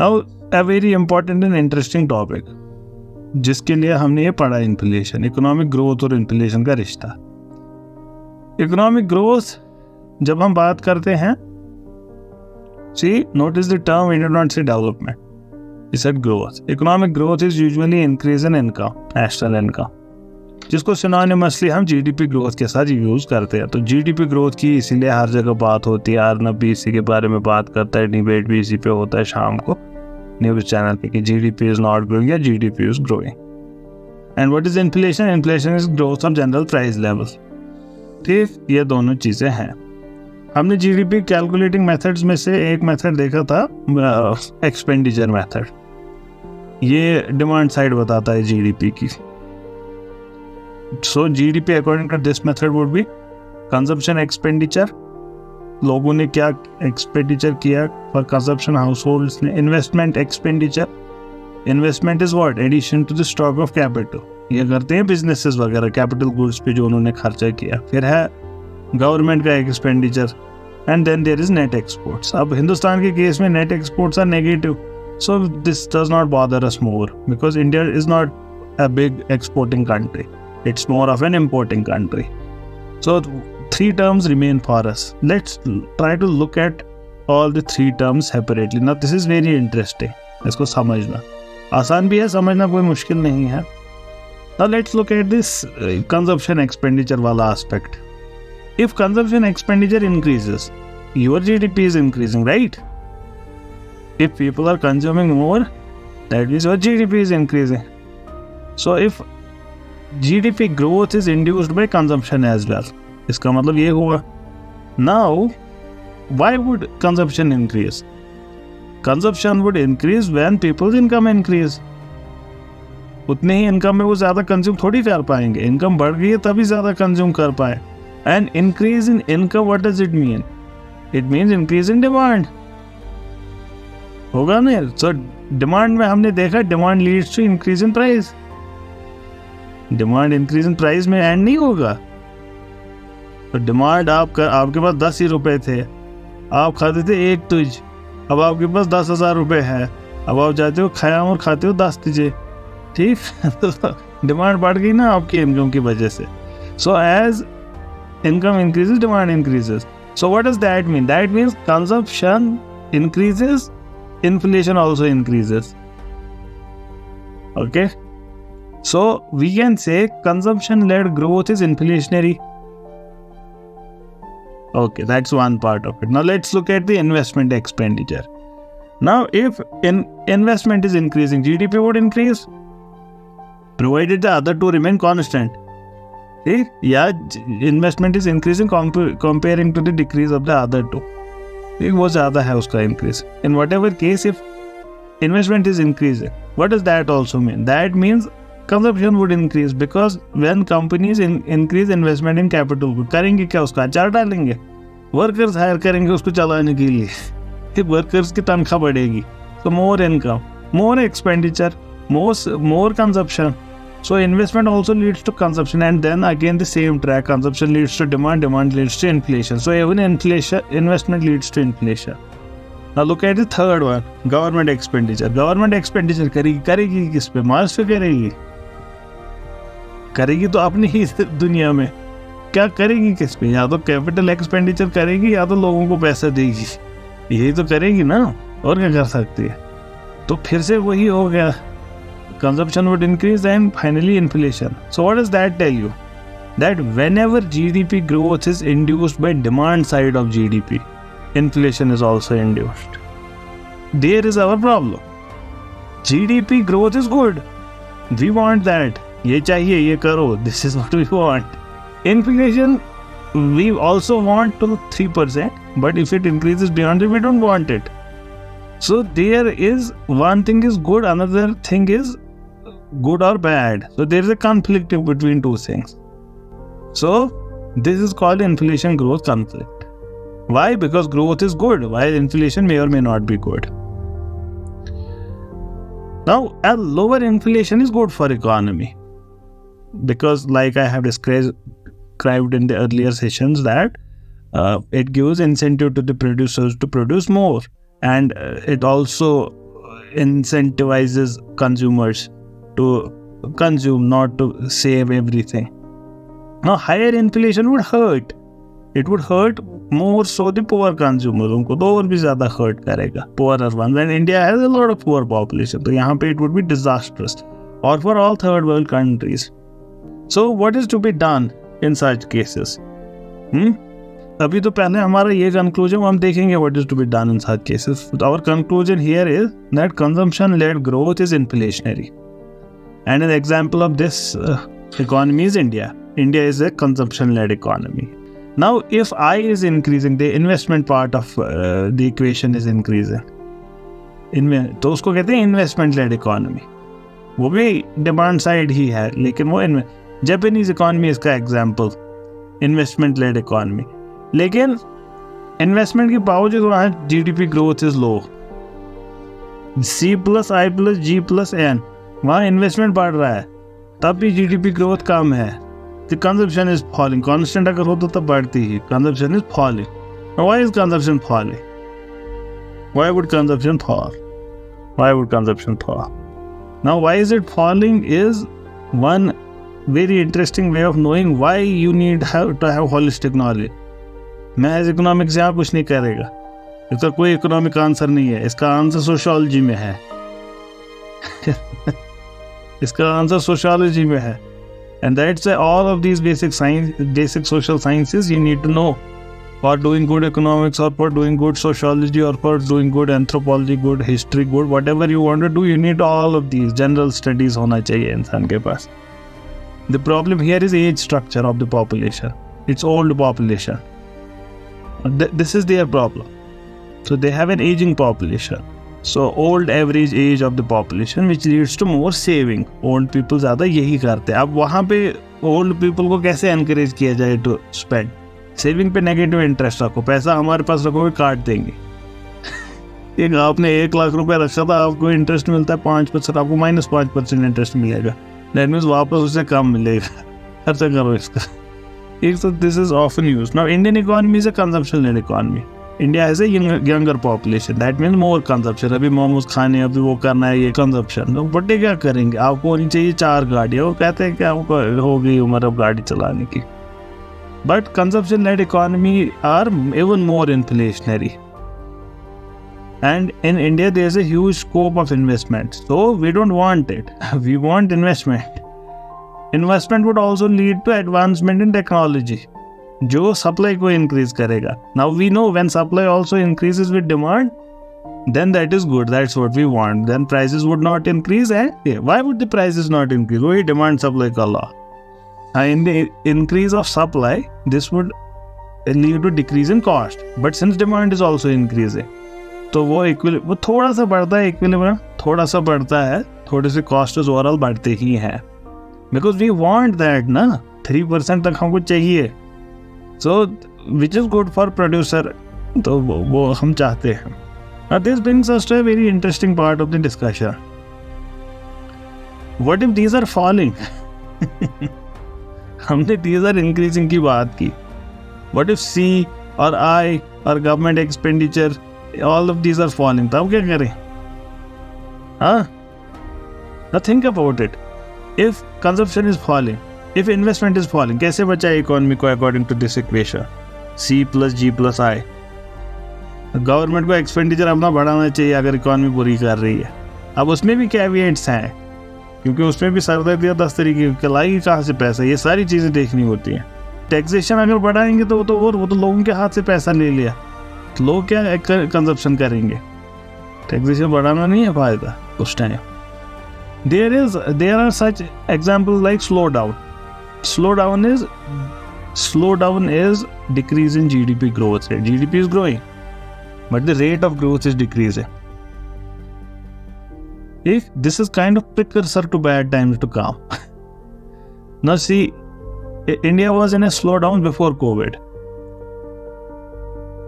Now a very important and interesting topic जिसके लिए हमने ये पढ़ा, इन्फ्लेशन, इकोनॉमिक ग्रोथ और इन्फ्लेशन का रिश्ता। इकोनॉमिक ग्रोथ जब हम बात करते हैं, see notice the term, we do not say development, we said growth. Economic growth is usually increase in income, national income, जिसको सिनोनिमसली हम जीडीपी ग्रोथ के साथ यूज करते हैं। तो जीडीपी ग्रोथ की इसीलिए हर जगह बात होती है, अर्नब भी इसी के बारे में बात करता है, डिबेट भी इसी पे होता है शाम को न्यूज चैनल पे कि जीडीपी इज नॉट ग्रोइंग या GDP is growing. And what is inflation? Inflation is growth of general price level. ठीक, ये दोनों चीजें हैं। हमने जीडीपी कैलकुलेटिंग मेथड्स में से एक मेथड देखा था, एक्सपेंडिचर मेथड। ये डिमांड साइड बताता है जीडीपी की। So GDP according to this method would be consumption expenditure, लोगों ने क्या एक्सपेंडिचर किया for consumption, households ने investment expenditure, investment is what? Addition to the stock of capital, ये करते हैं businesses वगैरह कैपिटल गुड्स पे जो उन्होंने खर्चा किया। फिर है गवर्नमेंट का expenditure, and then there is net exports. अब हिंदुस्तान के केस में net exports are negative, so this does not bother us more because India is not a big exporting country. It's more of an importing country. So three terms remain for us. Let's try to look at all the three terms separately. Now this is very interesting. इसको समझना आसान भी है, समझना कोई मुश्किल नहीं है। Now let's look at this consumption expenditure वाला aspect. If consumption expenditure increases, your GDP is increasing, right? If people are consuming more, that means your GDP is increasing. So if GDP growth is induced by consumption as well, इसका मतलब ये हुआ। Now, why would consumption increase? Consumption would increase when people's income increase. उतने ही income में वो ज़्यादा consume थोड़ी कर पाएंगे, इनकम बढ़ गई है तभी ज़्यादा कंज्यूम कर पाए। And increase in income, what does it mean? It means increase in demand. होगा ना? So demand में हमने देखा demand leads to increase in price. Demand increase in price में एंड नहीं होगा। तो डिमांड आपके पास 10 ही रुपए थे, आप खाते थे एक तुझ, अब आपके पास 10,000 रुपए है, अब आप जाते हो खयाम और खाते हो 10 तुझे। ठीक, तो डिमांड बढ़ गई ना आपकी इनकम की वजह से। So as income increases, demand increases. So what does that mean? That means consumption increases, inflation also increases. Okay, so we can say consumption-led growth is inflationary. Okay, that's one part of it. Now let's look at the investment expenditure. Now if investment is increasing, GDP would increase, provided the other two remain constant. See? Yeah, investment is increasing comparing to the decrease of the other two. See, वो ज़्यादा है उसका increase. In whatever case, if investment is increasing, what does that also mean? That means consumption would increase because when companies increase investment in capital, करेंगे क्या? उसका अचार डालेंगे, workers higher करेंगे उसको चलाने के लिए, वर्कर्स की तनख्वाह बढ़ेगी, so more income, more expenditure, more consumption. So investment also leads to consumption, and then again the same track, consumption leads to demand, demand leads to inflation. So even investment leads to inflation. Now look at the third one, government expenditure. Government expenditure करेगी किस पे? मास पे करेगी तो अपनी ही दुनिया में। क्या करेगी किस पे? या तो कैपिटल एक्सपेंडिचर करेगी या तो लोगों को पैसा देगी, यही तो करेगी ना, और क्या कर सकती है? तो फिर से वही हो गया, consumption would increase and finally inflation. So what does that tell you? That whenever GDP growth is induced by demand side of GDP, inflation is also induced. There is our problem. GDP growth is good. We want that. ये चाहिए, ये करो. This is what we want. Inflation, we also want to 3%, but if it increases beyond it, we don't want it. So there is one thing is good, another thing is good or bad. So there is a conflict between two things. So this is called inflation growth conflict. Why? Because growth is good, while inflation may or may not be good. Now, a lower inflation is good for economy because, like I have described in the earlier sessions, that it gives incentive to the producers to produce more, and it also incentivizes consumers to consume, not to save everything. Now, higher inflation would hurt. It would hurt more so the poor consumers. उनको तो और भी ज़्यादा hurt करेगा. Poorer ones. And India has a lot of poor population. तो यहाँ पे it would be disastrous. Or for all third world countries. So, what is to be done in such cases? अभी तो पहले हमारा ये conclusion हम देखेंगे what is to be done in such cases. Our conclusion here is that consumption-led growth is inflationary. And an example of this economy is India. India is a consumption-led economy. Now, if I is increasing, the investment part of the equation is increasing. तो उसको कहते हैं investment-led economy. वो भी demand side ही है, लेकिन वो Japanese economy इसका example, investment-led economy. लेकिन investment के बावजूद वहाँ GDP growth is low. C plus I plus G plus N, वहाँ investment बढ़ रहा है, तब भी GDP growth कम है. The consumption is falling. Constant अगर हो तो तब बढ़ती ही. Consumption is falling. Now, why is consumption falling? Why would consumption fall? Why would consumption fall? Now, why is it falling is one very interesting way of knowing why you need to have holistic knowledge. मैं as economic से आप कुछ नहीं करेगा. इसका कोई economic answer नहीं है. इसका आंसर सोशियोलॉजी में है. इसका आंसर सोशियोलॉजी में है. And that's why all of these basic social sciences you need to know for doing good economics, or for doing good sociology, or for doing good anthropology, good history, good whatever you want to do. You need all of these general studies होना चाहिए इंसान के पास. The problem here is age structure of the population. It's old population. This is their problem. So they have an aging population. So old average age of the population, which leads to more saving. Old people ज़्यादा यही करते हैं. अब वहाँ पे old people को कैसे encourage किया जाए to spend? Saving पे negative interest रखो. पैसा हमारे पास रखोगे काट देंगे. एक आपने 1 लाख रुपए रखा था, आपको इंटरेस्ट मिलता है 5%, आपको -5% इंटरेस्ट मिलेगा. That means वापस उससे कम मिलेगा. खर्चा करो इसका. So this is often used. Now, Indian economy is a consumption-led economy. India has a younger population. That means more consumption. अभी मोमोज खाने, अभी वो करना है, ये consumption. तो बड़े क्या करेंगे? आपको होनी चाहिए 4 गाड़ियाँ. वो कहते हैं कि आपको हो गई उम्र अब गाड़ी चलाने की. But consumption-led economy are even more inflationary. And in India, there's a huge scope of investment. So we don't want it. We want investment. Investment would also lead to advancement in technology, जो supply को increase करेगा. Now we know when supply also increases with demand, then that is good. That's what we want. Then prices would not increase. And why would the prices not increase? वही demand supply का law. In the increase of supply, this would lead to decrease in cost. But since demand is also increasing, तो वो थोड़ा सा बढ़ता है, equilibrium थोड़ा सा बढ़ता है, थोड़े से costs overall बढ़ते ही हैं. Because we want that ना, 3% तक हमको चाहिए. So, which is good for producer, तो वो हम चाहते हैं. Now, this brings us to a very interesting part of the discussion. What if these are falling? हमने these are increasing की बात की. What if C or I or government expenditure, all of these are falling? तब क्या करें? हाँ? Now think about it. If consumption is falling, if investment is falling, कैसे बचाए इकोनॉमी को according to this equation? C plus G plus I. Government को expenditure अपना बढ़ाना चाहिए अगर इकोनॉमी बुरी कर रही है. अब उसमें भी कैविएट्स हैं, क्योंकि उसमें भी सरदर्दियाँ 10 तरीके की, लाएगी कहाँ से पैसा, ये सारी चीज़ें देखनी होती हैं. टैक्सेशन अगर बढ़ाएंगे तो वो तो लोगों के हाथ से पैसा ले लिया, तो लोग क्या कंजप्शन करेंगे. टैक्सेशन बढ़ाना नहीं है फायदा उस time. There are such examples like slowdown. Slowdown is decrease in GDP growth rate. GDP is growing, but the rate of growth is decreasing. If this is kind of precursor to bad times to come. Now see, India was in a slowdown before COVID.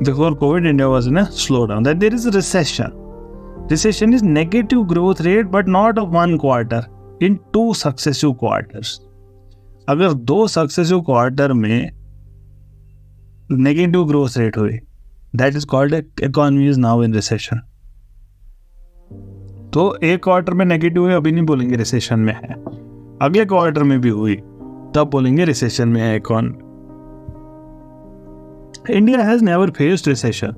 Before COVID, India was in a slowdown. That there is a recession. Recession is negative growth rate, but not of one quarter, in 2 successive quarters. अगर 2 successive quarter में negative growth rate हुई, that is called economy is now in recession. तो एक quarter में negative हुई, अभी नहीं बोलेंगे रिसेशन में है, अगले क्वार्टर में भी हुई तब बोलेंगे रिसेशन में है economy. India has never faced recession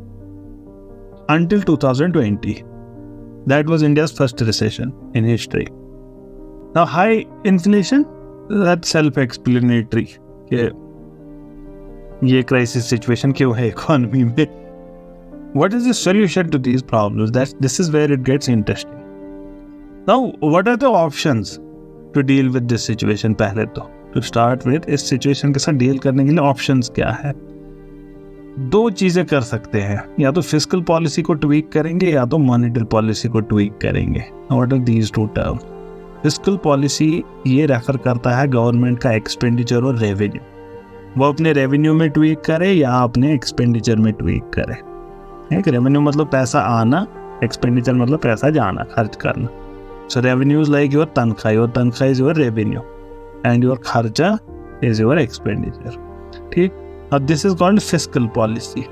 until 2020. That was India's first recession in history. Now, high inflation, that's self-explanatory. ये crisis situation क्यों है economy में? What is the solution to these problems? This is where it gets interesting. Now, what are the options to deal with this situation? पहले तो to start with, इस situation के साथ deal करने के लिए options क्या है? दो चीजें कर सकते हैं, या तो फिस्कल पॉलिसी को ट्वीक करेंगे या तो मॉनेटरी पॉलिसी को ट्वीक करेंगे। What are these two terms? Fiscal policy ये रेफर करता है गवर्नमेंट का एक्सपेंडिचर और रेवेन्यू, वो अपने रेवेन्यू में ट्वीक करे या अपने एक्सपेंडिचर में ट्वीक करे। एक रेवेन्यू मतलब पैसा आना, एक्सपेंडिचर मतलब पैसा जाना, खर्च करना। सो रेवेन्यू इज लाइक योर तनख्वाह is your revenue and your खर्चा इज योर एक्सपेंडिचर। ठीक, now this is called fiscal policy.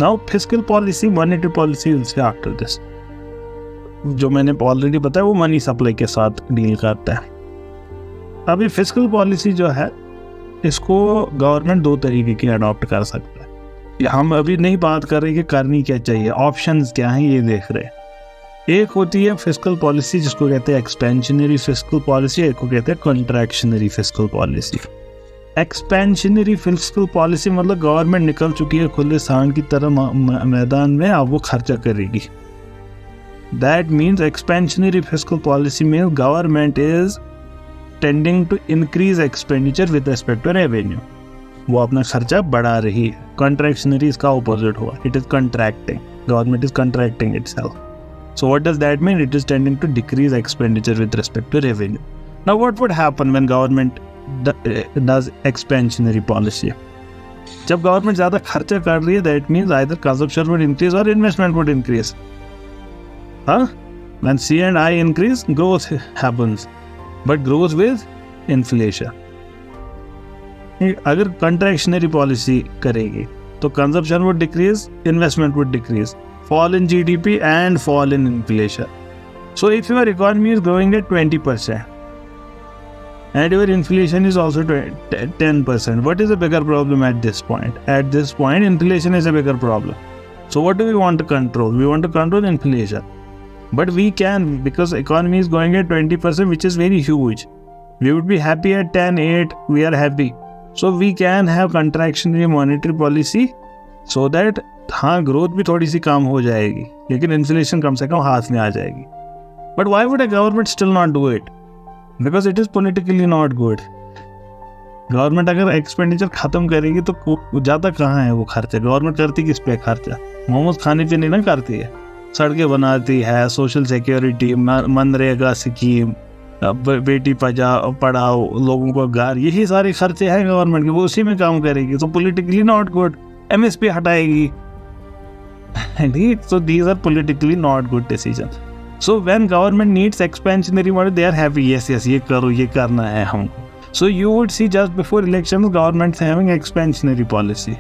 Now fiscal policy, monetary policy will say after this. जो मैंने ऑलरेडी बताया वो मनी सप्लाई के साथ डील करता है। अभी फिस्कल पॉलिसी जो है इसको गवर्नमेंट दो तरीके की अडॉप्ट कर सकता है। हम अभी नहीं बात कर रहे कि करनी क्या चाहिए, ऑप्शंस क्या हैं ये देख रहे हैं। एक होती है फिस्कल पॉलिसी जिसको कहते हैं एक्सपेंशनरी फिस्कल पॉलिसी, एक को कहते हैं contractionary fiscal policy. Expansionary fiscal policy मतलब गवर्नमेंट निकल चुकी है खुले सांड की तरह मैदान में, अब वो खर्चा करेगी। That means expansionary fiscal policy में government is tending to increase expenditure with respect to revenue, वो अपना खर्चा बढ़ा रही है। कॉन्ट्रैक्शनरी इसका ऑपोजिट हुआ, it is contracting, government is contracting itself. So what does that mean? It is tending to decrease expenditure with respect to revenue. Now what would happen when government does expansionary policy? जब government ज्यादा खर्चा कर रही है, that means either consumption would increase or investment would increase. When C and I increase, growth happens, but growth with inflation. अगर contractionary policy करेगी तो consumption would decrease, investment would decrease, fall in GDP and fall in inflation. So if your economy is growing at 20%, and your inflation is also 10%. What is a bigger problem at this point? At this point, inflation is a bigger problem. So what do we want to control? We want to control inflation. But we can, because economy is going at 20%, which is very huge. We would be happy at 10, 8, we are happy. So we can have contractionary monetary policy so that हाँ growth भी थोड़ी सी कम हो जाएगी, लेकिन inflation कम से कम हाथ में आ जाएगी. But why would a government still not do it? Because it is politically not good. Government अगर एक्सपेंडिचर खत्म करेगी तो ज़्यादा कहाँ है वो खर्चा? गवर्नमेंट करती किस पे खर्चा? मोमोज खाने पे नहीं ना करती है, सड़कें बनाती है, social security, MNREGA scheme, Beti Padhao, लोगों को घर, यही सारे खर्चे हैं गवर्नमेंट के, वो उसी में काम करेगी। तो politically not good, MSP हटाएगी। So these are politically not good decisions. So when government needs expansionary model, they are happy. Yes, ये करो, ये करना है हमको. So you would see just before elections, governments having expansionary policy.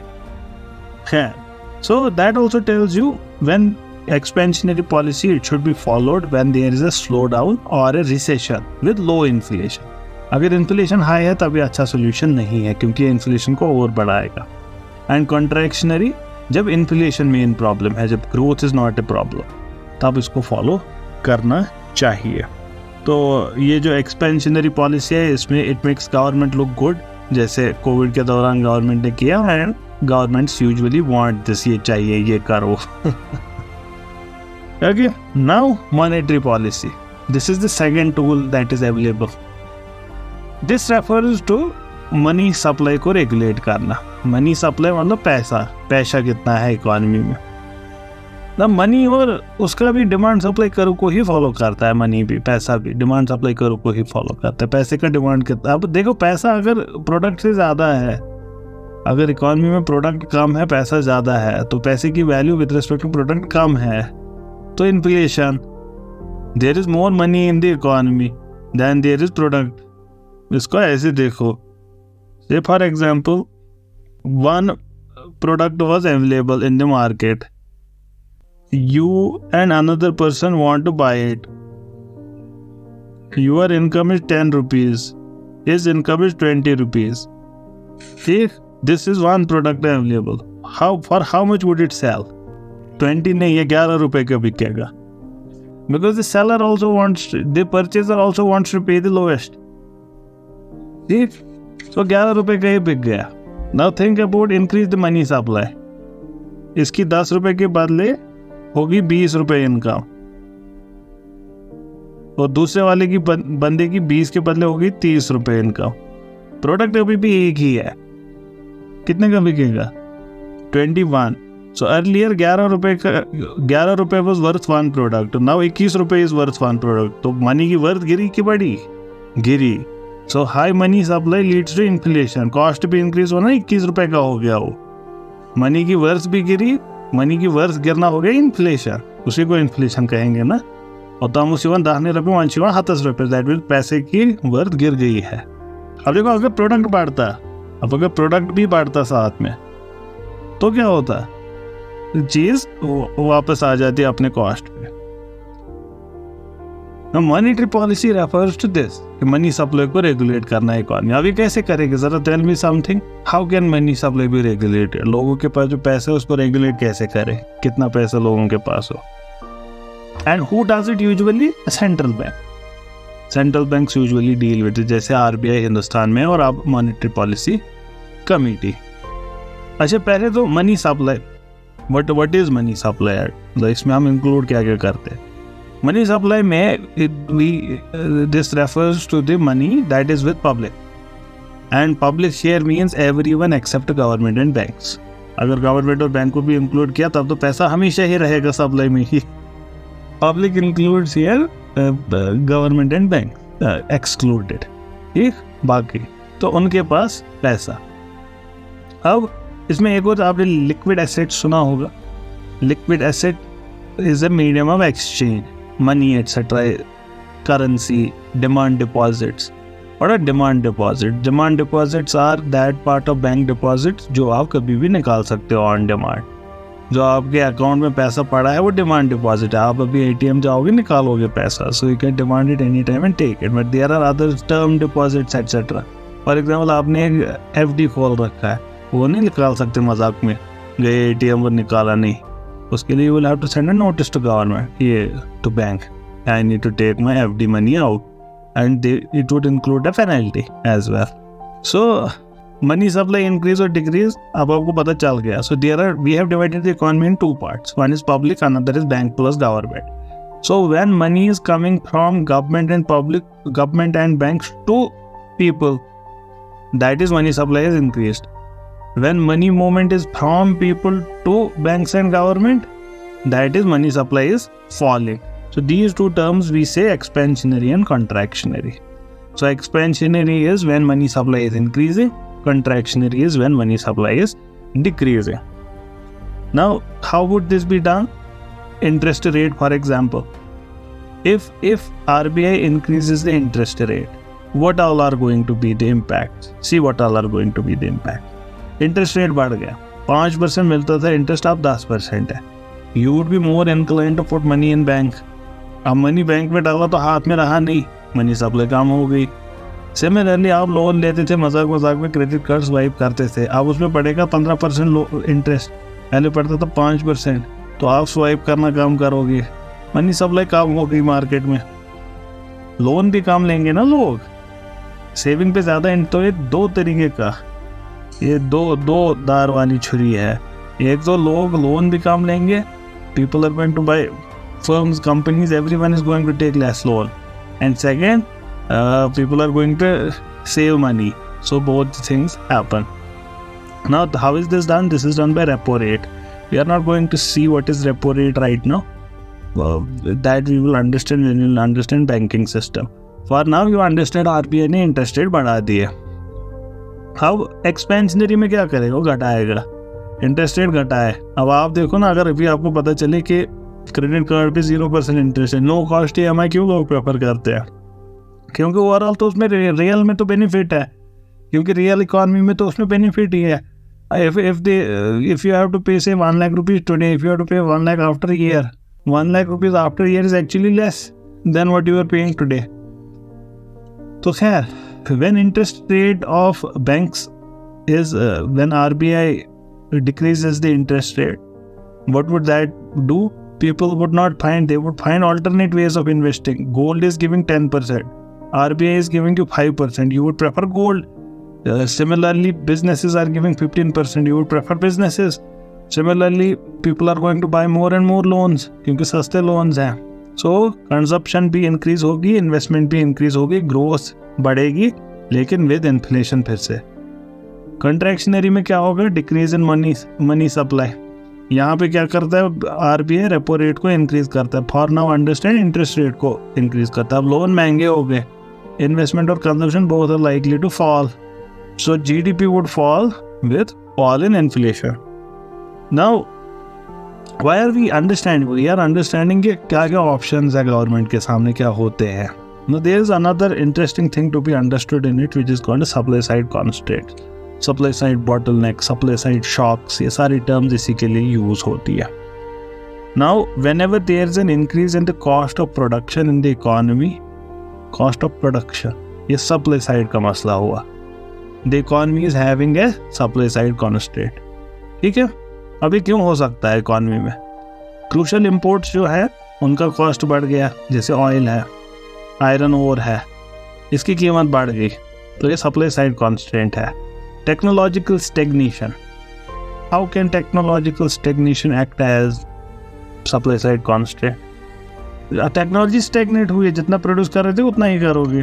Yeah. So that also tells you when expansionary policy, it should be followed when there is a slowdown or a recession with low inflation. अगर inflation high है तभी अच्छा solution नहीं है, क्योंकि inflation को और बढ़ाएगा. And contractionary, जब inflation main problem है, जब growth is not a problem, तब इसको follow करना चाहिए। तो ये जो एक्सपेंशनरी पॉलिसी है इसमें it makes government look good, जैसे कोविड के दौरान गवर्नमेंट ने किया, and governments usually want this, ये चाहिए, ये करो। Okay, now monetary policy, this is the second tool that is available. This refers to money supply को रेगुलेट करना। मनी सप्लाई मतलब पैसा कितना है इकोनॉमी में ना, मनी और उसका भी डिमांड सप्लाई कर्व को ही फॉलो करता है। मनी भी, पैसा भी डिमांड सप्लाई कर्व को ही फॉलो करता है। पैसे का डिमांड कितना, अब देखो पैसा अगर प्रोडक्ट से ज़्यादा है, अगर इकोनॉमी में प्रोडक्ट कम है, पैसा ज़्यादा है, तो पैसे की value with respect to product कम है, तो inflation, there is more money in the economy than there is product. इसको ऐसे देखो, say for example one product was available in the market, you and another person want to buy it. Your income is 10 rupees. His income is 20 rupees. If this is one product available, for how much would it sell? 20 नहीं, ये 11 रुपए का बिकेगा. Because the seller also wants, the purchaser also wants to pay the lowest. See? So 11 रुपए का ही बिक गया. Now think about increase the money supply. इसकी 10 रुपए के बदले होगी 20 रुपए इनकम, और दूसरे वाले की बंदे की 20 के बदले होगी 30 रुपए इनकम. प्रोडक्ट अभी भी एक ही है. कितने का बिकेगा? 21. So earlier 11 रुपए was worth one product. Now 21 रुपए is worth one product. तो मनी की वर्थ गिरी कि बढ़ी? गिरी. So high money supply leads to inflation. Cost भी इंक्रीज होना, 21 रुपए का हो गया वो. मनी की वर्थ भी गिरी. मनी की वर्थ गिरना हो गया इन्फ्लेशन. उसी को इन्फ्लेशन कहेंगे ना. और तम शिवन 10 रुपये 27 रुपये, दैट मीन पैसे की वर्थ गिर गई है. अब देखो, अगर प्रोडक्ट बढ़ता, अब अगर प्रोडक्ट भी बढ़ता साथ में, तो क्या होता? चीज वापस आ जाती है अपने कॉस्ट पे. Monetary policy refers to this, money supply को रेगुलेट करना इकोनॉमी. अभी कैसे करेंगे? जरा tell me something. How can money supply be regulated? लोगों के पास जो पैसे है उसको रेगुलेट कैसे करें? कितना पैसा लोगों के पास हो? And who does it usually? Central bank. Central banks usually deal with it, जैसे आरबीआई हिंदुस्तान में और अब मॉनेटरी पॉलिसी कमिटी. अच्छा, पहले तो money supply. What is money supply? इसमें हम इंक्लूड क्या क्या करते हैं? मनी सप्लाई में this refers to the money that is with public, and public share means everyone except government and banks. अगर गवर्नमेंट और बैंक को भी इंक्लूड किया तब तो पैसा हमेशा ही रहेगा सप्लाई में ही. Public includes here government and bank excluded. ठीक, बाकी तो उनके पास पैसा. अब इसमें एक और आपने लिक्विड एसेट सुना होगा. Liquid asset is a medium of exchange, money etcetera, currency, demand deposits. और demand deposits are that part of bank deposits जो आप कभी भी निकाल सकते हो ऑन डिमांड. जो आपके अकाउंट में पैसा पड़ा है वो डिमांड डिपॉजिट है. आप अभी एटीएम जाओगे, निकालोगे पैसा, so you can demand it any time and take it. But there are other term deposits etcetera. For example, आपने एक एफडी खोल रखा है, वो नहीं निकाल सकते मजाक में, गए एटीएम और निकाला नहीं. उसके लिए you will have to send a notice to government, ये to bank, I need to take my FD money out, and it would include a penalty as well. So money supply increase और decrease अब आपको पता चल गया. So we have divided the economy in 2 parts. One is public, another is bank plus government. So when money is coming from government and banks to people, that is money supply is increased. When money movement is from people to banks and government, that is money supply is falling. So these two terms we say expansionary and contractionary. So expansionary is when money supply is increasing, contractionary is when money supply is decreasing. Now, how would this be done? Interest rate, for example. If RBI increases the interest rate, what all are going to be the impacts? See what all are going to be the impact. Interest rate बढ़ गया, 5% मिलता था interest, अब 10% है. You would be more inclined to put money in bank. अब money bank में डाला तो हाथ में रहा नहीं, मनी सप्लाई कम हो गई. सिमिलरली आप लोन लेते थे, मजाक में क्रेडिट कार्ड स्वाइप करते थे, अब उसमें पड़ेगा 15% इंटरेस्ट, पहले पड़ता था 5%, तो आप स्वाइप करना कम करोगे, मनी सप्लाई कम हो गई मार्केट में. लोन भी कम लेंगे ना लोग, सेविंग पे ज़्यादा. तो ये 2 तरीके का, ये दो दार वाली छुरी है. एक तो लोग लोन भी कम लेंगे, people are going to buy firms, companies, everyone is going to take less loan. And second, people are going to save money. So both things happen. Now, how is this done? This is done by repo rate. We are not going to see what is repo rate right now. That we will understand when we will understand banking system. For now, you understand RBI ने interest rate बढ़ा दी है. How expansionary में क्या करेगा? वो घटाएगा. Interest rate घटाए. अब आप देखो ना, अगर अभी आपको पता चले कि क्रेडिट कार्ड पे 0% इंटरेस्ट है, नो कॉस्ट EMI क्यों लोग प्रेफर करते हैं? क्योंकि ओवरऑल तो उसमें रियल में तो बेनिफिट है, क्योंकि रियल इकॉनमी में तो उसमें बेनिफिट ही है. if you have to pay say 1 lakh rupees today, if you have to pay 1 lakh after a year, 1 lakh rupees after a year is actually less than what you are paying today. तो खैर, when interest rate of banks is when RBI decreases the interest rate, what would that do? People would not find, they would find alternate ways of investing. Gold is giving 10%, RBI is giving you 5%, you would prefer gold. Similarly, businesses are giving 15%, you would prefer businesses. Similarly, people are going to buy more and more loans क्योंकि सस्ते loans हैं. So, consumption भी increase होगी, investment भी increase होगी, growth बढ़ेगी, लेकिन with inflation फिर से. Contractionary में क्या होगा? Decrease in money supply. यहाँ पे क्या करता है? RBI रेपो रेट को increase करता है. For now understand, interest rate को increase करता है. अब लोन महंगे हो गए, investment और consumption both are likely to fall. So GDP would fall with fall in inflation. Now, why are we understanding? We are understanding कि क्या options है government के सामने, क्या होते हैं. Now there is another interesting thing to be understood in it, which is called supply side constraints, supply side bottleneck, supply side shocks. ये सारी terms इसी के लिए use होती है. Now, whenever there is an increase in the cost of production in the economy, cost of production, ये supply side का मसला हुआ. The economy is having a supply side constraint. ठीक है, अभी क्यों हो सकता है इकोनॉमी में? क्रूशल इंपोर्ट्स जो है उनका कॉस्ट बढ़ गया, जैसे ऑयल है, आयरन ओर है, इसकी कीमत बढ़ गई, तो ये सप्लाई साइड कॉन्स्टेंट है. Technological stagnation, how can technological stagnation act as supply side constant? Technology stagnate हुई है, जितना प्रोड्यूस कर रहे थे उतना ही करोगे,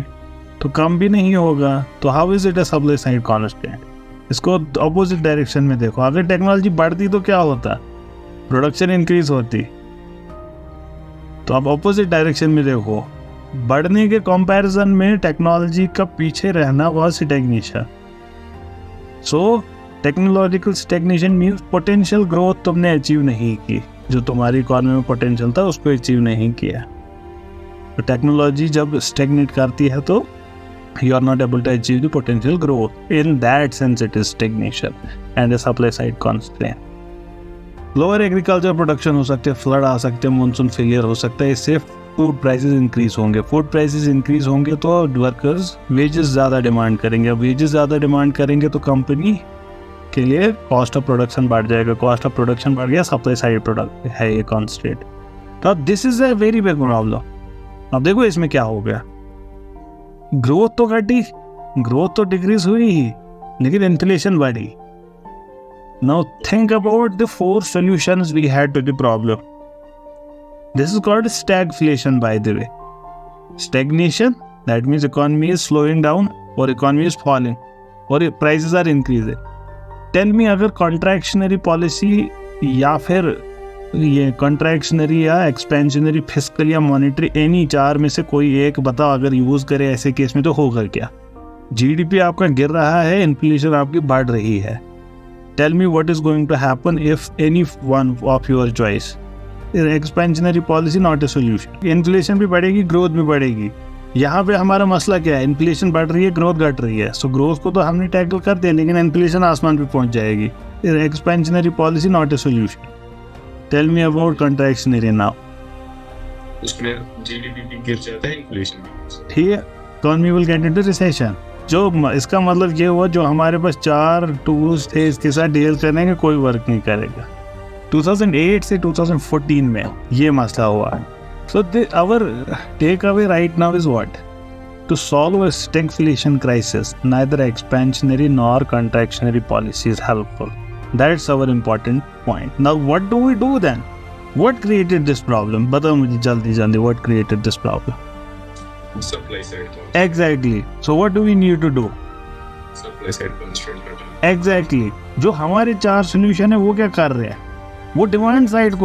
तो कम भी नहीं होगा, तो how is it a supply side constant? इसको अपोजिट डायरेक्शन में देखो. अगर टेक्नोलॉजी बढ़ती तो क्या होता? प्रोडक्शन इंक्रीज होती. तो अब अपोजिट डायरेक्शन में देखो, बढ़ने के कंपैरिजन में टेक्नोलॉजी का पीछे रहना बहुत stagnation. So technological stagnation means potential growth तुमने अचीव नहीं की, जो तुम्हारी इकोनॉमी में पोटेंशियल था उसको अचीव नहीं किया. तो टेक्नोलॉजी जब स्टैग्नेट करती है तो you are not able to achieve the potential growth. In that sense, it is stagnation and a supply side constraint. Lower agriculture production हो सकते हैं, फ्लड आ सकते हैं, मानसून फेलियर हो सकता है, इससे फूड प्राइसेस इंक्रीज होंगे. फूड प्राइसेस इंक्रीज होंगे तो वर्कर्स वेजेस ज़्यादा डिमांड करेंगे. अब वेजेस ज़्यादा डिमांड करेंगे तो कंपनी के लिए कॉस्ट ऑफ प्रोडक्शन बढ़ जाएगा. कॉस्ट ऑफ प्रोडक्शन बढ़ गया, सप्लाई साइड प्रोडक्ट है ये कॉन्स्टेंट. तो this is a very big problem. अब देखो इसमें क्या हो गया, ग्रोथ तो घटी, ग्रोथ तो डिक्रीज हुई ही, लेकिन इन्फ्लेशन बढ़ी. Now think about the 4 solutions we had to the problem. This is called stagflation, by the way. Stagnation, that means economy is slowing down or economy is falling or prices are increasing. Tell me, अगर contractionary policy या फिर ये contractionary या expansionary, fiscal या monetary, any 4 में से कोई एक बताओ अगर यूज करे ऐसे केस में तो होगा क्या? जीडीपी आपका गिर रहा है, इन्फ्लेशन आपकी बढ़ रही है. Tell me what is going to happen if any one of your choice. Expansionary policy not a solution. Inflation भी बढ़ेगी, ग्रोथ भी बढ़ेगी. यहाँ पे हमारा मसला क्या है? इन्फ्लेशन बढ़ रही है, ग्रोथ घट रही है. सो ग्रोथ को तो हमने टैकल कर दिया, लेकिन इन्फ्लेशन आसमान पे पहुंच जाएगी. Expansionary policy not a solution. Tell me about contractionary now. उसमें GDP भी गिर जाता है, इन्फ्लेशन भी. ठीक है, economy will get into recession. जो इसका मतलब ये हुआ, जो हमारे पास 4 टूल्स थे इसके साथ डील करने के कोई वर्क नहीं करेगा. 2008 से 2014 में ये मसला हुआ. So our takeaway right now is what? To solve a stagflation crisis, neither expansionary nor contractionary policy is helpful. That's our important point. Now what do we do then? What created this problem? बताओ मुझे जल्दी जल्दी, what created this problem? Supply side constraint. Exactly. So what do we need to do? Supply side constraint. Exactly. जो हमारे 4 solution है वो क्या कर रहे हैं? वो डिमांड साइड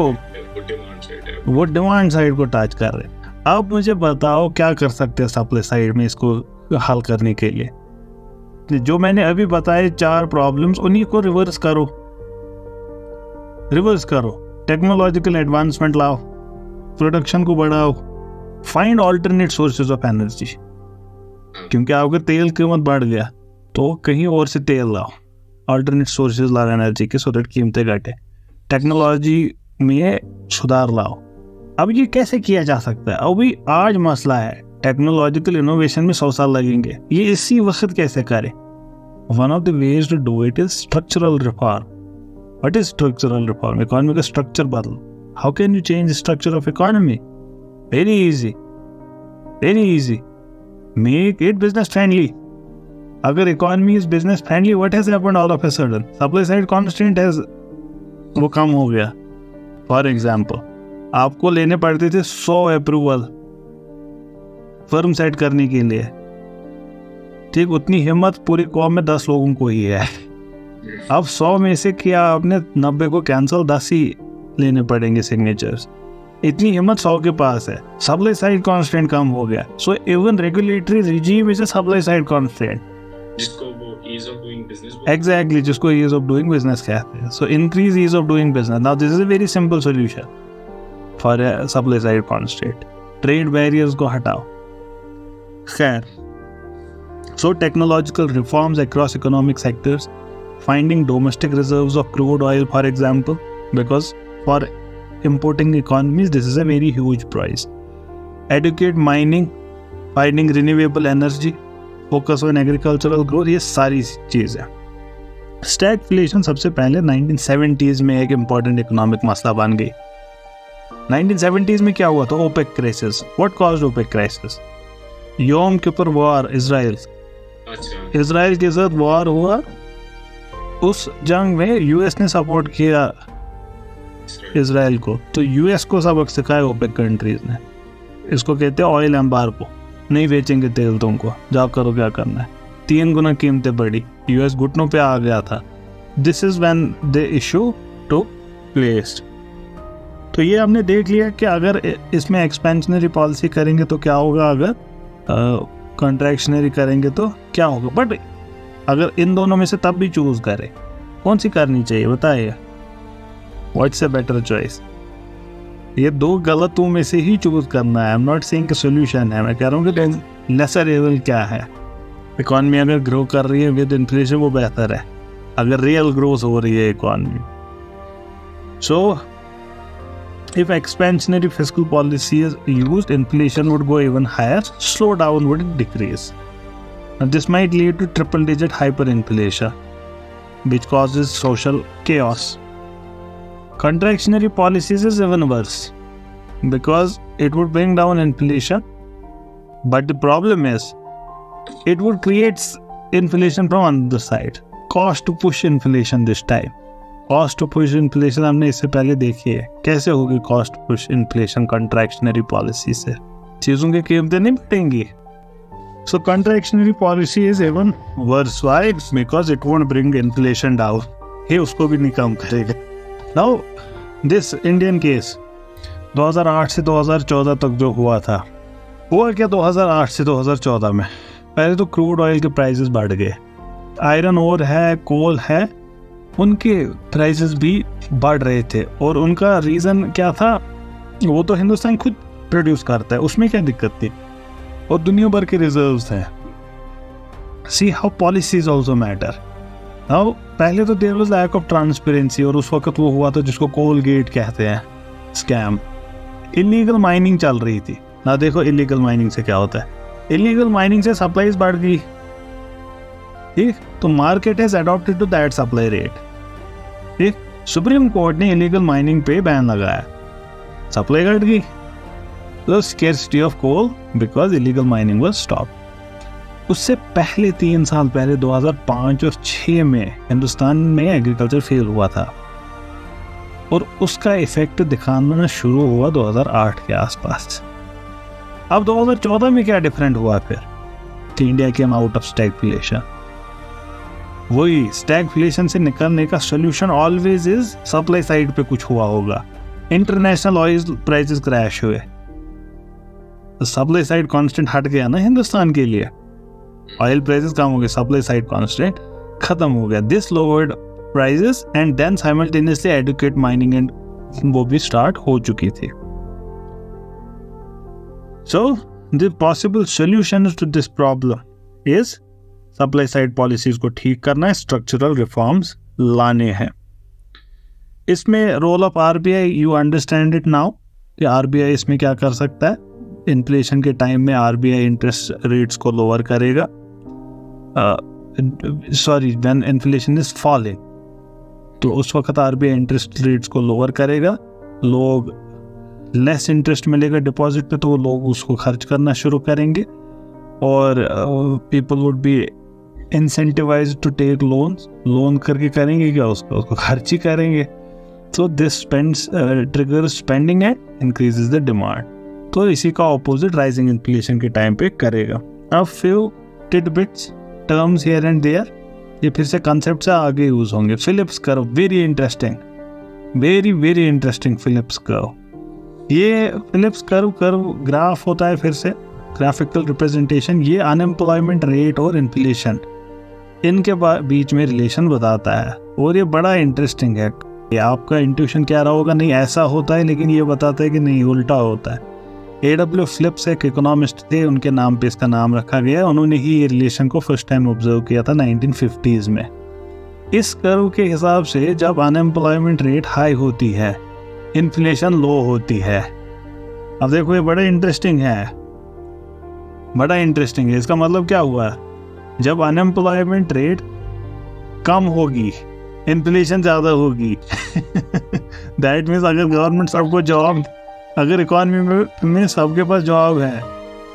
को टच कर रहे हैं. अब मुझे बताओ क्या कर सकते हैं सप्लाई साइड में इसको हल करने के लिए? जो मैंने अभी बताए 4 प्रॉब्लम्स, उन्हीं को रिवर्स करो. टेक्नोलॉजिकल एडवांसमेंट लाओ, प्रोडक्शन को बढ़ाओ, find alternate sources of energy. क्योंकि आपका तेल कीमत बढ़ गया तो कहीं और से तेल लाओ. अल्टरनेट सोर्सेज लाओ एनर्जी के, सो दैट कीमतें घटे, टेक्नोलॉजी में सुधार लाओ। अब ये कैसे किया जा सकता है? अभी आज मसला है टेक्नोलॉजिकल इनोवेशन में 100 साल लगेंगे, ये इसी वक्त कैसे करें? One of the ways to do it is structural reform. What is structural reform? Economy का स्ट्रक्चर बदलो। How can you change structure of economy? Very easy, make it business friendly. अगर economy is business friendly, what has happened all of a sudden? Supply side constant has वो कम हो गया। For example, आपको लेने पड़ते थे 100 अप्रूवल फर्म सेट करने के लिए, ठीक, उतनी हिम्मत पूरी कौम में 10 लोगों को ही है। अब 100 में से किया आपने 90 को कैंसिल, 10 ही लेने पड़ेंगे सिग्नेचर्स। इतनी हिम्मत 100 के पास है। सप्लाई साइड कांस्टेंट कम हो गया। So even regulatory regime is a supply side constant, जिसको वो ease of doing business, exactly, जिसको ईज ऑफ डूइंग बिजनेस कहते हैं। So increase ease of doing business. Now this is a very simple solution for a supply side constant. Trade barriers को हटाओ। खैर, so technological reforms across economic sectors, finding domestic reserves of crude oil, for example, because for importing economies this is a very huge price. Educate mining, finding renewable energy, focus on agricultural growth, ये सारी चीज़ है। Stagflation सबसे पहले 1970s में एक important economic मसला बन गई। 1970s में क्या हुआ था? OPEC crisis. What caused OPEC crisis? योम किपर वॉर, इजराइल के साथ वॉर हुआ। उस जंग में यूएस ने सपोर्ट किया इजराइल को, तो यूएस को सबक सिखाया ओपेक कंट्रीज ने। इसको कहते हैं ऑयल एम्बार्गो। नहीं बेचेंगे तेल तुमको, जाओ करो क्या करना है। 3 गुना कीमतें बढ़ी, यूएस घुटनों पे आ गया था। This is when the issue took place. तो ये हमने देख लिया कि अगर इसमें एक्सपेंशनरी पॉलिसी करेंगे तो क्या होगा, अगर कॉन्ट्रैक्शनरी करेंगे तो क्या होगा। बट अगर इन दोनों में से तब भी चूज करें, कौन सी करनी चाहिए बताइए? What's a better choice? ये 2 गलतों में से ही चूज करना है। आई एम नॉट सेइंग कि सॉल्यूशन है, मैं कह रहा हूँ कि लेसर एवल क्या है। इकॉनमी अगर ग्रो कर रही है विद इन्फ्लेशन वो बेहतर है, अगर रियल ग्रोथ हो रही है economy. So if expansionary fiscal policy is used, inflation would go even higher, slowdown would decrease. Now, this might lead to triple-digit hyperinflation, which causes social chaos. Contractionary policies is even worse, because it would bring down inflation, but the problem is, it would create inflation from another side. Cost to push inflation this time. Cost to push inflation हमने इससे पहले देखी है, कैसे होगी cost push inflation contractionary policy से? चीज़ों की कीमतें नहीं बढ़ेंगी। So contractionary policy is even worse. Why? Because it won't bring inflation down, ये उसको भी नहीं कम करेगा। नाउ दिस इंडियन केस 2008 से 2014 तक जो हुआ था, हुआ क्या 2008 से 2014 में? पहले तो क्रूड ऑयल के प्राइसेस बढ़ गए, आयरन ओर है, कोल है, उनके प्राइसेस भी बढ़ रहे थे। और उनका रीज़न क्या था? वो तो हिंदुस्तान खुद प्रोड्यूस करता है, उसमें क्या दिक्कत थी, और दुनिया भर के रिजर्व्स हैं। See how policies also matter. Now पहले तो there was lack of transparency, और उस वक्त वो हुआ था जिसको कोल गेट कहते हैं, स्कैम। इलीगल माइनिंग चल रही थी ना। देखो इलीगल माइनिंग से क्या होता है, इलीगल माइनिंग से सप्लाईज बढ़ गई, ठीक, तो market has adopted to that supply rate. ठीक, सुप्रीम कोर्ट ने इलीगल माइनिंग पे बैन लगाया, सप्लाई घट गई, तो scarcity of coal because illegal mining was stop. उससे पहले 3 साल पहले 2005 और 6 में हिंदुस्तान में एग्रीकल्चर फेल हुआ था, और उसका इफेक्ट दिखाना शुरू हुआ 2008 के आसपास। अब 2014 में क्या डिफरेंट हुआ फिर कि India came out of stagflation. वही स्टैगफ्लेशन से निकलने का solution always is supply side पे कुछ हुआ होगा। इंटरनेशनल ऑयल प्राइसेस क्रैश हुए, तो सप्लाई साइड कांस्टेंट हट गया ना हिंदुस्तान के लिए, ऑयल प्राइसेस कम हो गए, सप्लाई साइड कांस्टेंट खत्म हो गया। This lowered prices and then simultaneously educate mining and वो भी स्टार्ट हो चुकी थी। So the possible solution to this problem is supply side policies को ठीक करना है, स्ट्रक्चरल रिफॉर्म्स लाने हैं। इसमें role of RBI, you understand it now कि आरबीआई इसमें क्या कर सकता है। इन्फ्लेशन के टाइम में आरबीआई इंटरेस्ट रेट्स को लोअर करेगा, व्हेन इन्फ्लेशन इज फॉलिंग, तो उस वक्त आरबीआई इंटरेस्ट रेट्स को लोअर करेगा। लोग लेस इंटरेस्ट मिलेगा डिपॉजिट पे, तो वो लोग उसको खर्च करना शुरू करेंगे और people would be incentivised to take loans. Loan करके करेंगे क्या, उसको खर्च ही करेंगे। So this triggers spending and increases the demand. तो इसी का opposite rising inflation के टाइम पे करेगा। अब few tidbits terms here and there, ये फिर से concept से आगे यूज होंगे। Phillips curve, very interesting, very interesting Phillips curve। ये Phillips curve ग्राफ होता है, फिर से graphical representation। ये unemployment rate और inflation इनके बीच में रिलेशन बताता है और ये बड़ा इंटरेस्टिंग है। ये आपका इंट्यूशन क्या रहा होगा, नहीं ऐसा होता है, लेकिन ये बताता है कि नहीं उल्टा होता है। A.W. फिलिप्स एक इकोनॉमिस्ट थे, उनके नाम पे इसका नाम रखा गया। उन्होंने ही ये रिलेशन को फर्स्ट टाइम ऑब्जर्व किया था 1950s में। इस कर्व के हिसाब से जब अनएम्प्लॉयमेंट रेट हाई होती है, इन्फ्लेशन लो होती है। अब देखो ये बड़ा इंटरेस्टिंग है। इसका मतलब क्या हुआ, जब अनएम्प्लॉयमेंट रेट कम होगी, इन्फ्लेशन ज़्यादा होगी। दैट मीन्स अगर गवर्नमेंट सबको जॉब, अगर इकॉनमी में सबके पास जॉब है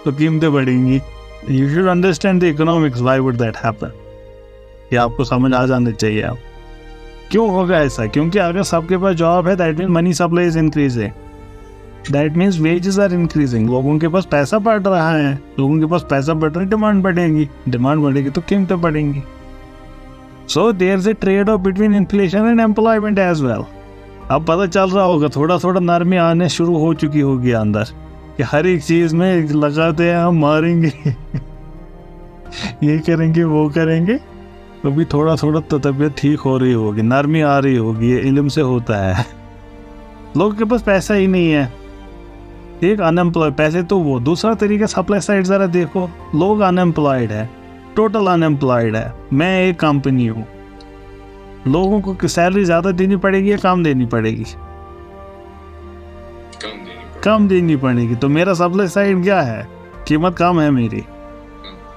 तो कीमतें बढ़ेंगी। You should understand the economics, why would that happen. ये आपको समझ आ जाना चाहिए। आप क्यों होगा ऐसा, क्योंकि अगर सबके पास जॉब है that means money supply is increasing, that means wages are increasing. लोगों के पास पैसा बढ़ रहा है, लोगों के पास पैसा बढ़ रहा है, डिमांड बढ़ेगी तो कीमतें बढ़ेंगी। So there's a trade-off between inflation and employment as well. अब पता चल रहा होगा, थोड़ा नरमी आने शुरू हो चुकी होगी अंदर कि हर एक चीज में लगाते हैं हम मारेंगे, ये करेंगे वो करेंगे, तो भी थोड़ा तो तबीयत ठीक हो रही होगी, नरमी आ रही होगी। ये इल्म से होता है। लोगों के पास पैसा ही नहीं है, एक अनएम्प्लॉयड पैसे तो वो। दूसरा तरीका सप्लाई साइड जरा देखो, लोग अनएम्प्लॉयड है, टोटल अनएम्प्लॉयड है। मैं एक कंपनी हूँ, लोगों को सैलरी ज्यादा देनी पड़ेगी या कम देनी पड़ेगी? कम देनी पड़ेगी। तो मेरा सप्लाई साइड क्या है, कीमत कम है मेरी,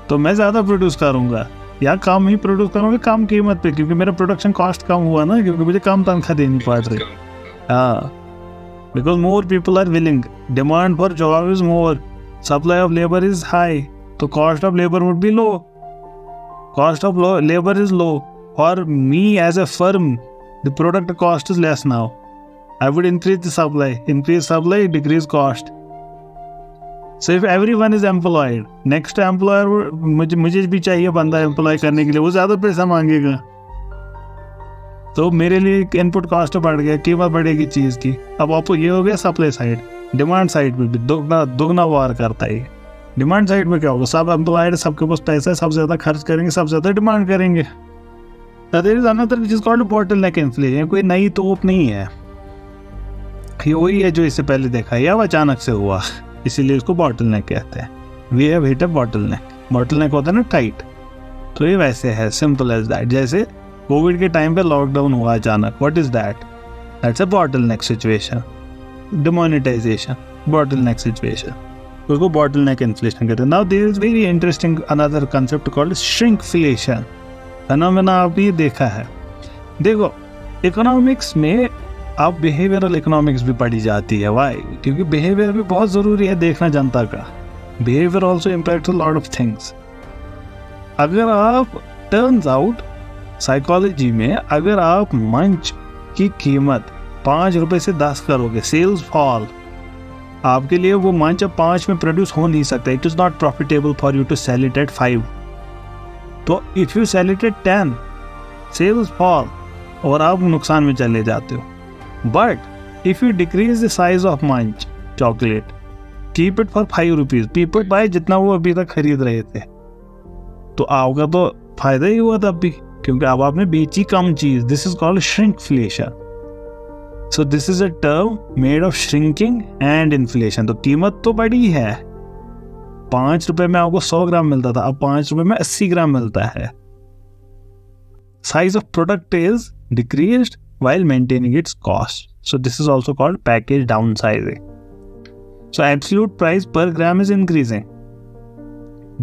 तो मैं ज्यादा प्रोड्यूस करूंगा या कम ही प्रोड्यूस करूंगा कम कीमत पे, क्योंकि मेरा प्रोडक्शन कॉस्ट कम हुआ ना, क्योंकि मुझे कम तनख्वाह देनी पड़ रही। हाँ, because more people are willing, demand for job is more, supply of labour is high, तो cost of labour would be low. Cost of labor is low. For me as a firm, the product cost is less now. I would increase the supply. Increase supply, decrease cost. So if everyone is employed, next employer मुझे भी चाहिए बंदा employ करने के लिए, वो ज़्यादा पैसा मांगेगा, तो मेरे लिए इनपुट कॉस्ट बढ़ गया, कीमत बढ़ेगी चीज़ की। अब आपको ये हो गया सप्लाई साइड। डिमांड साइड में भी दुगना वार करता है। डिमांड साइड में क्या होगा, सब एम्प्लॉयड, सबके पास पैसा है, सब ज्यादा खर्च करेंगे, सब ज्यादा डिमांड करेंगे। There is another which is called bottleneck inflation. कोई नई तोप नहीं है, ये वही है जो इससे पहले देखा है, या अचानक से हुआ, इसीलिए इसको बॉटलनेक कहते हैं। We have hit a bottleneck. Bottleneck होता है ना टाइट, तो ये वैसे है, सिंपल एज दैट। जैसे कोविड के टाइम पे लॉकडाउन हुआ अचानक, what is that? That's a bottleneck situation. Demonetisation, bottleneck situation, उसको बॉटलनेक इन्फ्लेशन कहते हैं। Now there is very interesting another concept called shrinkflation. Phenomena आपने देखा है। देखो इकोनॉमिक्स में अब बिहेवियरल इकोनॉमिक्स भी पढ़ी जाती है। वाई? क्योंकि बिहेवियर भी बहुत ज़रूरी है देखना जनता का। Behaviour also impact lot of things. अगर आप टर्न्स आउट साइकोलॉजी में, अगर आप मंच की कीमत 5 रुपए से 10 करोगे, सेल्स फॉल, आपके लिए वो मंच अब 5 में प्रोड्यूस हो नहीं सकता। It is not profitable for you to sell it at 5। तो if you sell it at 10, sales fall और आप नुकसान में चले जाते हो। But if you decrease the size of Munch chocolate, keep it for 5 rupees, people buy जितना वो अभी तक खरीद रहे थे, तो आपका तो फायदा ही हुआ तब भी, क्योंकि अब आपने बेची कम चीज़। This is called shrinkflation. So this is a term made of shrinking and inflation। तो कीमत तो बड़ी है, ₹5 में आपको 100 ग्राम मिलता था, अब ₹5 में 80 ग्राम मिलता है. Size of product is decreased while maintaining its cost. So this is also called package downsizing. So absolute price per gram is increasing,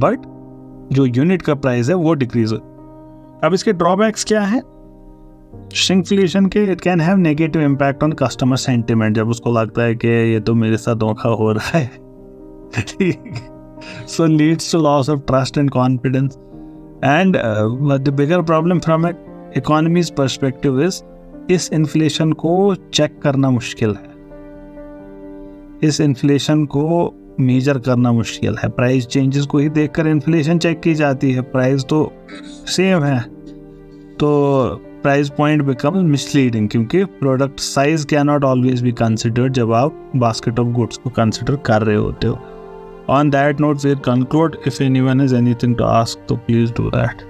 but जो यूनिट का प्राइस है वो डिक्रीज. अब इसके ड्रॉबैक्स क्या है? श्रिंकफ्लेशन के it can have negative impact on customer sentiment. जब उसको लगता है कि ये तो मेरे साथ धोखा हो रहा है, so leads to loss of trust and confidence. And the bigger problem from an economy's perspective is इस इन्फ्लेशन को चेक करना मुश्किल है, इस इन्फ्लेशन को मेजर करना मुश्किल है. प्राइस चेंजेस को ही देखकर इन्फ्लेशन चेक की जाती है, प्राइस तो सेम है, तो प्राइस पॉइंट बिकम मिसलीडिंग, क्योंकि product size can not always be considered जब आप बास्केट ऑफ गुड्स को कंसिडर कर रहे होते हो. On that note we conclude. If anyone has anything to ask तो प्लीज डू दैट.